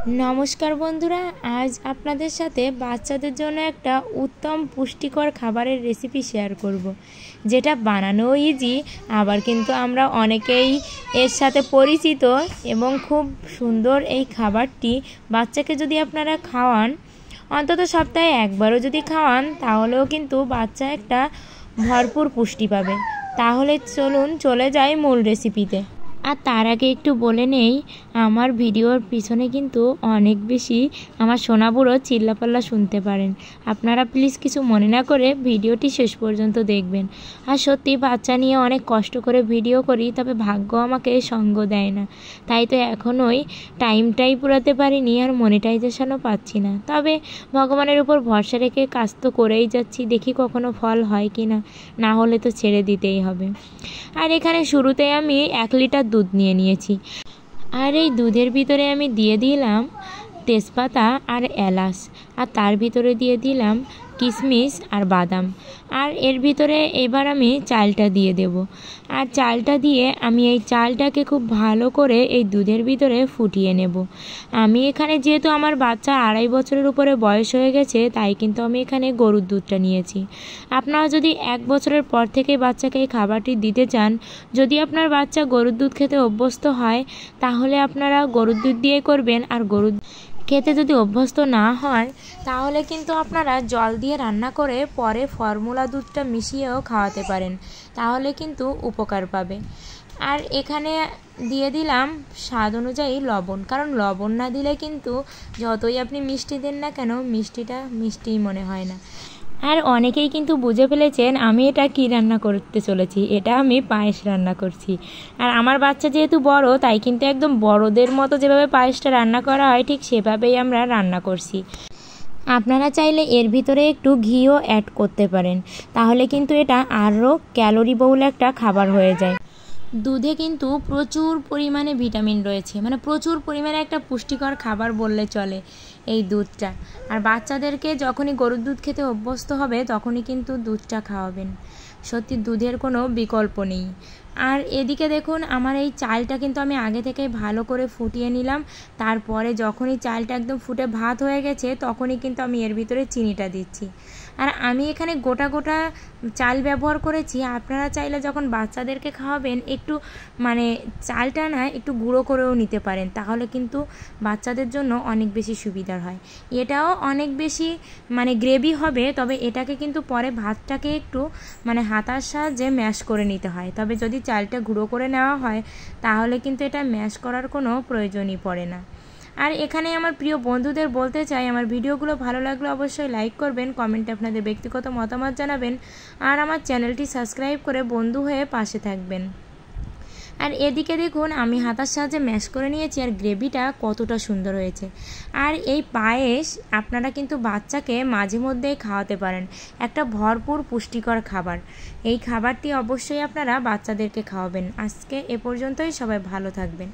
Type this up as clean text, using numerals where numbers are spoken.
নমস্কার বন্ধুরা, আজ আপনাদের সাথে বাচ্চাদের জন্য একটা উত্তম পুষ্টিকর খাবারের রেসিপি শেয়ার করব, যেটা বানানো ইজি, আবার কিন্তু আমরা অনেকেই এর সাথে পরিচিত এবং খুব সুন্দর। এই খাবারটি বাচ্চাকে যদি আপনারা খাওয়ান, অন্তত সপ্তাহে একবারও যদি খাওয়ান, তাহলেও কিন্তু বাচ্চা একটা ভরপুর পুষ্টি পাবে। তাহলে চলুন চলে যাই মূল রেসিপিতে। আর তার আগে একটু বলে নেই, আমার ভিডিওর পিছনে কিন্তু অনেক বেশি আমার সোনাবুড়ো চিল্লাপাল্লা শুনতে পারেন। আপনারা প্লিজ কিছু মনে না করে ভিডিওটি শেষ পর্যন্ত দেখবেন। আর সত্যি বাচ্চা নিয়ে অনেক কষ্ট করে ভিডিও করি, তবে ভাগ্য আমাকে সঙ্গ দেয় না, তাই তো এখনোই টাইমটাই পুরাতে পারিনি, আর মনিটাইজেশনও পাচ্ছি না। তবে ভগবানের উপর ভরসা রেখে কাজ তো করেই যাচ্ছি, দেখি কখনো ফল হয় কি না, না হলে তো ছেড়ে দিতেই হবে। আর এখানে শুরুতে আমি 1 লিটার দুধ নিয়েছি, আর এই দুধের ভিতরে আমি দিয়ে দিলাম তেজপাতা আর এলাচ, আর তার ভিতরে দিয়ে দিলাম কিশমিশ আর বাদাম। আর এর ভিতরে এবার আমি চালটা দিয়ে দেব। আর চালটা দিয়ে আমি এই চালটাকে খুব ভালো করে এই দুধের ভিতরে ফুটিয়ে নেব। আমি এখানে যেহেতু আমার বাচ্চা 2.5 বছরের উপরে বয়স হয়ে গেছে, তাই কিন্তু আমি এখানে গরুর দুধটা নিয়েছি। আপনারা যদি 1 বছরের পর থেকে বাচ্চাকে এই খাবারটি দিতে চান, যদি আপনার বাচ্চা গরুর দুধ খেতে অভ্যস্ত হয়, তাহলে আপনারা গরুর দুধ দিয়ে করবেন। আর গরুর খেতে যদি অভ্যস্ত না হয়, তাহলে কিন্তু আপনারা জল দিয়ে রান্না করে পরে ফর্মুলা দুধটা মিশিয়েও খাওয়াতে পারেন, তাহলে কিন্তু উপকার পাবে। আর এখানে দিয়ে দিলাম স্বাদ অনুযায়ী লবণ, কারণ লবণ না দিলে কিন্তু যতই আপনি মিষ্টি দেন না কেন, মিষ্টিটা মিষ্টিই মনে হয় না। আর অনেকেই কিন্তু বুঝে ফেলেছেন আমি এটা কি রান্না করতে চলেছি, এটা আমি পায়েস রান্না করছি। আর আমার বাচ্চা যেহেতু বড়, তাই কিন্তু একদম বড়দের মতো যেভাবে পায়েসটা রান্না করা হয়, ঠিক সেভাবেই আমরা রান্না করছি। আপনারা চাইলে এর ভিতরে একটু ঘিও অ্যাড করতে পারেন, তাহলে কিন্তু এটা আরও ক্যালোরি বহুল একটা খাবার হয়ে যায়। দুধে কিন্তু প্রচুর পরিমাণে ভিটামিন রয়েছে, মানে প্রচুর পরিমাণে একটা পুষ্টিকর খাবার বললে চলে এই দুধটা। আর বাচ্চাদেরকে যখনই গরুর দুধ খেতে অভ্যস্ত হবে, তখনই কিন্তু দুধটা খাওয়াবেন। সত্যি দুধের কোনো বিকল্প নেই। আর এদিকে দেখুন, আমার এই চালটা কিন্তু আমি আগে থেকেই ভালো করে ফুটিয়ে নিলাম। তারপরে যখনই চালটা একদম ফুটে ভাত হয়ে গেছে, তখনই কিন্তু আমি এর ভিতরে চিনিটা দিচ্ছি। আর আমি এখানে গোটা গোটা চাল ব্যবহার করেছি। আপনারা চাইলে যখন বাচ্চাদেরকে খাওয়াবেন, একটু মানে চালটা না একটু গুঁড়ো করেও নিতে পারেন, তাহলে কিন্তু বাচ্চাদের জন্য অনেক বেশি সুবিধার হয়। এটাও অনেক বেশি মানে গ্রেভি হবে, তবে এটাকে কিন্তু পরে ভাতটাকে একটু মানে হাতার সাহায্যে ম্যাশ করে নিতে হয়। তবে যদি চালটা গুঁড়ো করে নেওয়া হয়, তাহলে কিন্তু এটা ম্যাশ করার কোনো প্রয়োজনই পড়ে না। আর এখানে আমার প্রিয় বন্ধুদের বলতে চাই, আমার ভিডিওগুলো ভালো লাগলে অবশ্যই লাইক করবেন, কমেন্টে আপনাদের ব্যক্তিগত মতামত জানাবেন, আর আমার চ্যানেলটি সাবস্ক্রাইব করে বন্ধু হয়ে পাশে থাকবেন। আর এদিকে দেখুন, আমি হাতার সাহায্যে ম্যাশ করে নিয়েছি, আর গ্রেভিটা কতটা সুন্দর হয়েছে। আর এই পায়েস আপনারা কিন্তু বাচ্চাকে মাঝে মধ্যেই খাওয়াতে পারেন, একটা ভরপুর পুষ্টিকর খাবার। এই খাবারটি অবশ্যই আপনারা বাচ্চাদেরকে খাওয়াবেন। আজকে এ পর্যন্তই, সবাই ভালো থাকবেন।